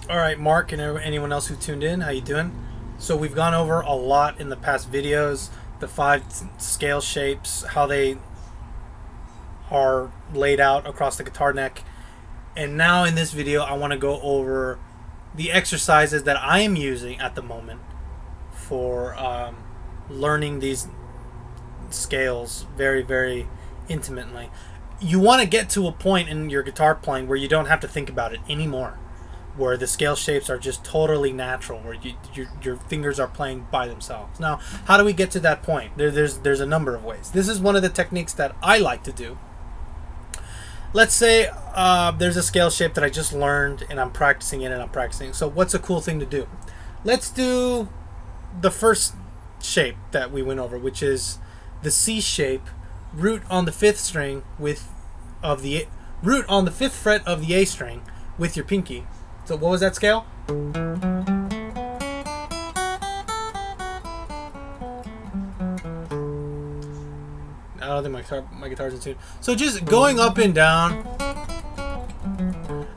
All right, Mark and anyone else who tuned in, how you doing? So we've gone over a lot in the past videos, the 5 scale shapes, how they are laid out across the guitar neck. And now in this video, I want to go over the exercises that I am using at the moment for learning these scales very, very intimately. You want to get to a point in your guitar playing where you don't have to think about it anymore, where the scale shapes are just totally natural, where your fingers are playing by themselves. Now, how do we get to that point? There's a number of ways. This is one of the techniques that I like to do. Let's say there's a scale shape that I just learned and I'm practicing it and I'm practicing. So what's a cool thing to do? Let's do the first shape that we went over, which is the C shape, root on the 5th string root on the 5th fret of the A string with your pinky. So what was that scale? I don't think my guitar's in tune. So just going up and down.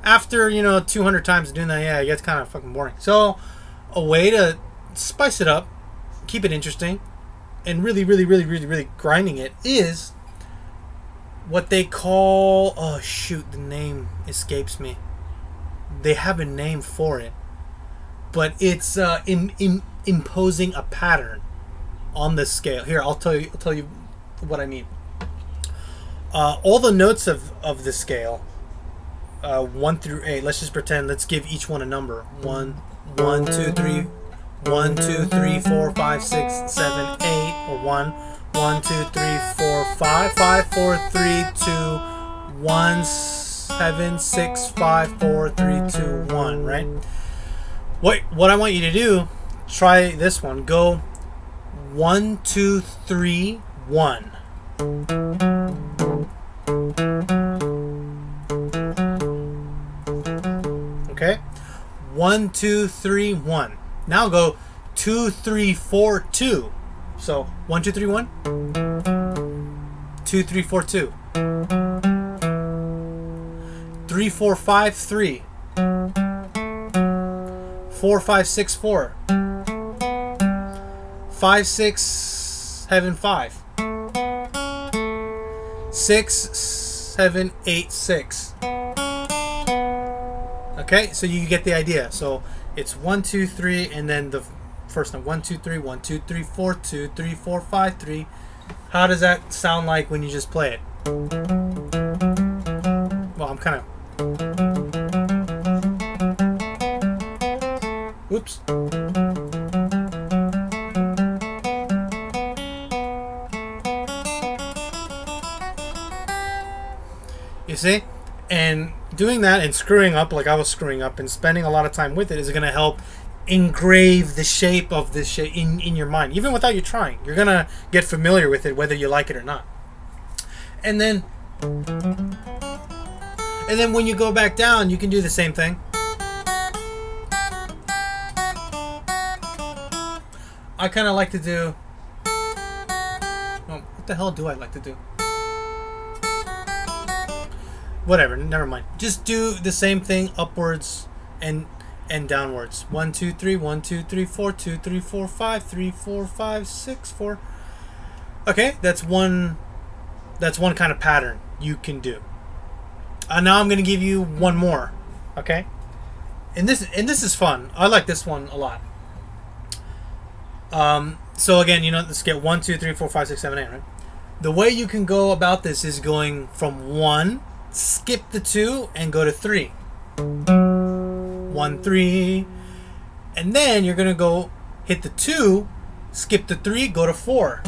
After, 200 times doing that, yeah, it gets kind of fucking boring. So a way to spice it up, keep it interesting, and really grinding it is what they call, oh shoot, the name escapes me. They have a name for it, but it's imposing a pattern on the scale. Here, I'll tell you what I mean. All the notes of the scale, 1 through 8. Let's just pretend. Let's give each one a number. 1, 1, 2, 3, 1, 2, 3, 4, 5, 6, 7, 8, or 1, 1, 2, 3, 4, 5, 5, 4, 3, 2, 1, 7, 6, 5, 4, 3, 2, 1. Right? What I want you to do, try this one. Go 1, 2, 3, 1. Okay? 1, 2, 3, 1. Now go 2, 3, 4, 2. So 1, 2, 3, 1. 2, 3, 4, 2. 3, 4, 5, 3. 4, 5, 6, 4. 5, 6, 7, 5. 6, 7, 8, 6. Okay, so you get the idea. So it's 1, 2, 3, and then the first note. 1, 2, 3, 1, 2, 3, 4, 2, 3, 4, 5, 3. How does that sound like when you just play it? Well, I'm kind of... Oops. You see? And doing that and screwing up like I was screwing up and spending a lot of time with it is going to help engrave the shape of this shape in your mind. Even without you trying. You're going to get familiar with it whether you like it or not. And then when you go back down, you can do the same thing. I kind of like to do... Oh, what the hell do I like to do? Whatever, never mind. Just do the same thing upwards and downwards. 1, 2, 3, 1, 2, 3, 4, 2, 3, 4, 5, 3, 4, 5, 6, 4. Okay, that's one kind of pattern you can do. Now I'm going to give you one more. Okay? And this is fun. I like this one a lot. So again, let's get 1, 2, 3, 4, 5, 6, 7, 8, right? The way you can go about this is going from 1, skip the 2, and go to 3. 1, 3. And then you're going to go hit the 2, skip the 3, go to 4.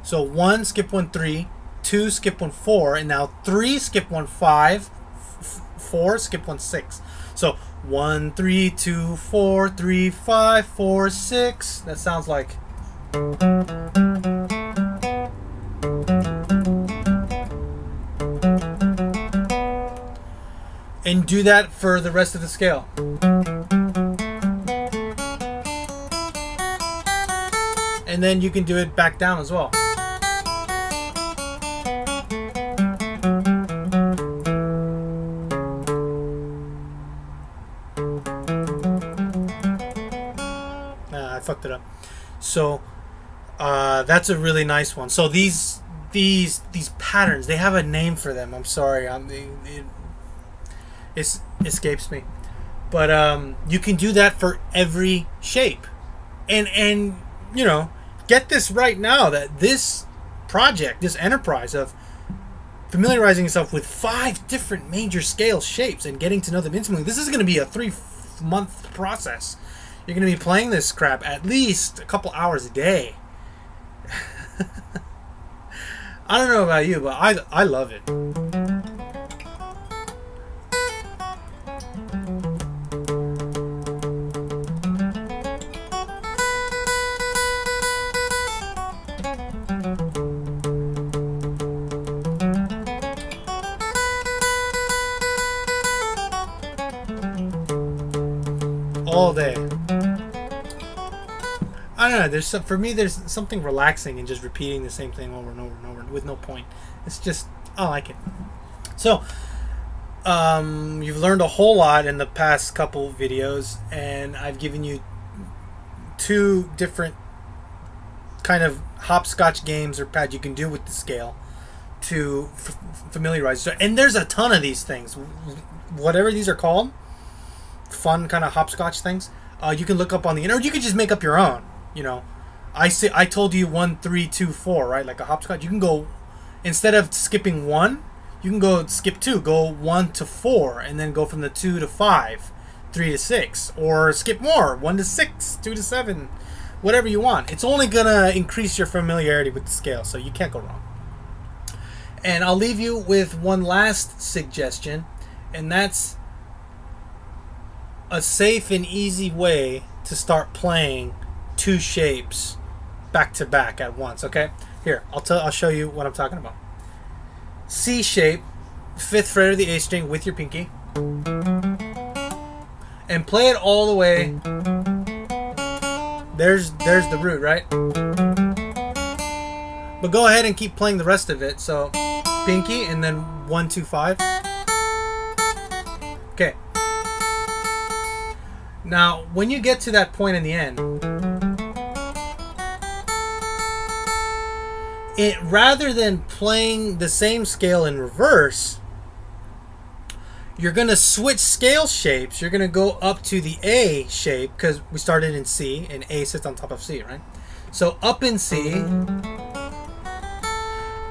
So 1, skip 1, 3. 2, skip 1, 4. And now 3, skip 1, 5. 4, skip 1, 6. So 1, 3, 2, 4, 3, 5, 4, 6. That sounds like... And do that for the rest of the scale. And then you can do it back down as well. fucked it up. So that's a really nice one. So these patterns, they have a name for them. I'm sorry, it escapes me. But you can do that for every shape, and you know, get this right now, that this project, this enterprise of familiarizing yourself with 5 different major scale shapes and getting to know them intimately, this is going to be a 3-month process. You're going to be playing this crap at least a couple hours a day. I don't know about you, but I love it. All day. I don't know. For me, there's something relaxing in just repeating the same thing over and over and over with no point. It's just, I like it. So, you've learned a whole lot in the past couple videos, and I've given you 2 different kind of hopscotch games or pads you can do with the scale to familiarize. And there's a ton of these things, whatever these are called. Fun kind of hopscotch things. You can look up on the internet, or you can just make up your own. You know, I told you 1, 3, 2, 4, right? Like a hopscotch. You can go, instead of skipping 1, you can go skip 2. Go 1 to 4, and then go from the 2 to 5, 3 to 6, or skip more, 1 to 6, 2 to 7, whatever you want. It's only gonna increase your familiarity with the scale, so you can't go wrong. And I'll leave you with one last suggestion, and that's a safe and easy way to start playing 2 shapes back to back at once. Okay, here I'll show you what I'm talking about. C shape, 5th fret of the A string with your pinky, and play it all the way. There's the root, right? But go ahead and keep playing the rest of it. So pinky and then 1, 2, 5. Okay. Now, when you get to that point in the end, rather than playing the same scale in reverse, you're going to switch scale shapes. You're going to go up to the A shape, because we started in C, and A sits on top of C, right? So up in C,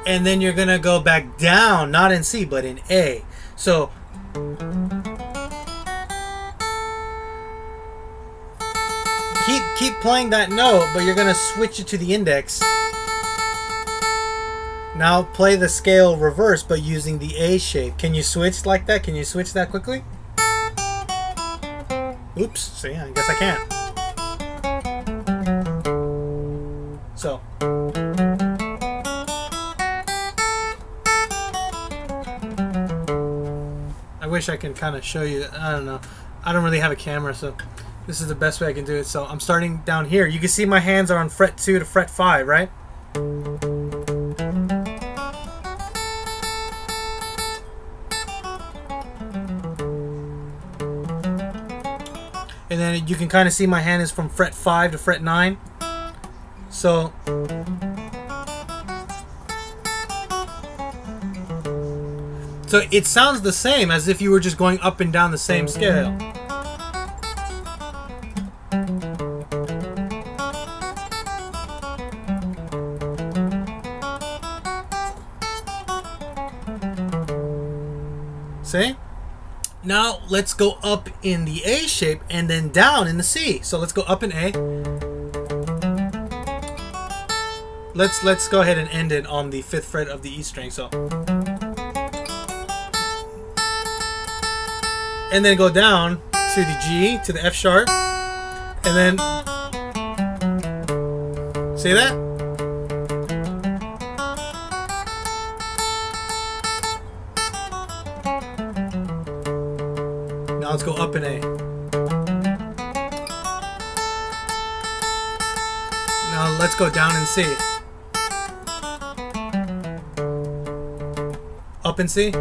and then you're going to go back down, not in C, but in A. So keep playing that note, but you're gonna switch it to the index. Now play the scale reverse, but using the A shape. Can you switch like that? Can you switch that quickly? Oops, see, I guess I can't. So I wish I can kind of show you. I don't know. I don't really have a camera, so this is the best way I can do it. So I'm starting down here. You can see my hands are on fret 2 to fret 5, right? And then you can kind of see my hand is from fret 5 to fret 9. So it sounds the same as if you were just going up and down the same scale. See? Now let's go up in the A shape and then down in the C. So let's go up in A. Let's go ahead and end it on the 5th fret of the E string. So, and then go down to the G, to the F sharp, and then see that? Now let's go up in A. Now let's go down in C. Up in C.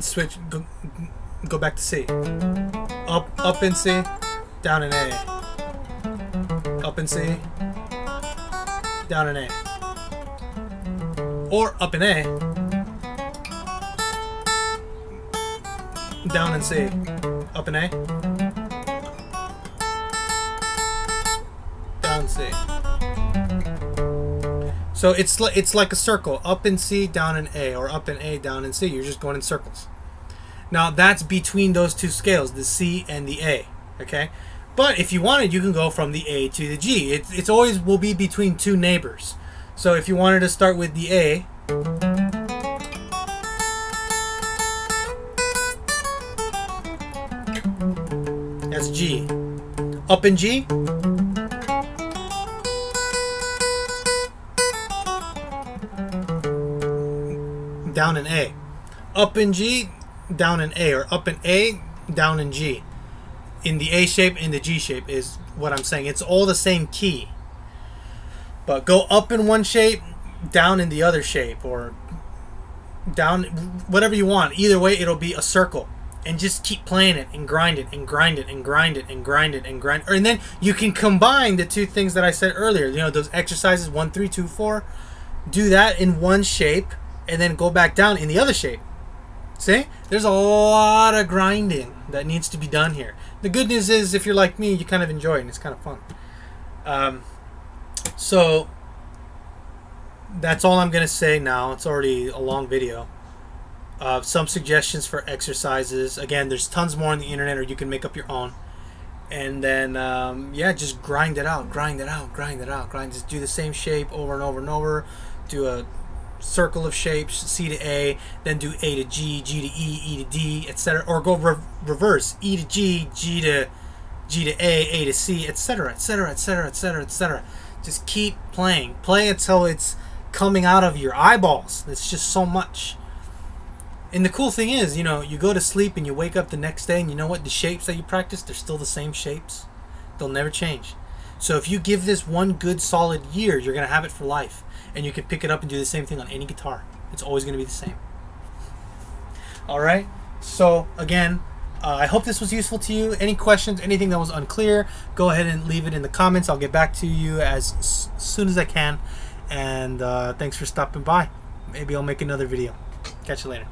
then switch, go back to C. Up in C, down in A. Up in C, down in A. Or up in A, down in C. Up in A, down in C. So it's like a circle. Up in C, down in A, or up in A, down in C. You're just going in circles. Now that's between those two scales, the C and the A. Okay, but if you wanted, you can go from the A to the G. It's always will be between two neighbors. So if you wanted to start with the A, that's G. Up in G, down in A. Up in G, down in A, or up in A, down in G. In the A shape, in the G shape is what I'm saying. It's all the same key. But go up in one shape, down in the other shape, or down, whatever you want. Either way, it'll be a circle. And just keep playing it and grind it and grind it and grind it and grind it and grind. And then you can combine the two things that I said earlier. You know, those exercises 1, 3, 2, 4. Do that in one shape and then go back down in the other shape. See? There's a lot of grinding that needs to be done here. The good news is, if you're like me, you kind of enjoy it and it's kind of fun. So that's all I'm going to say now. It's already a long video. Some suggestions for exercises. Again, there's tons more on the internet, or you can make up your own. And then, yeah, just grind it out, grind it out, grind it out, grind. Just do the same shape over and over and over. Do a circle of shapes, C to A, then do A to G, G to E, E to D, etc. Or go reverse, E to G, G to A to C, etc., etc., etc., etc., etc. Just keep playing. Play until it's coming out of your eyeballs. It's just so much. And the cool thing is, you know, you go to sleep and you wake up the next day and you know what? The shapes that you practice, they're still the same shapes. They'll never change. So if you give this one good solid year, you're going to have it for life. And you can pick it up and do the same thing on any guitar. It's always going to be the same. Alright? So, again, I hope this was useful to you. Any questions, anything that was unclear, go ahead and leave it in the comments. I'll get back to you as soon as I can. And thanks for stopping by. Maybe I'll make another video. Catch you later.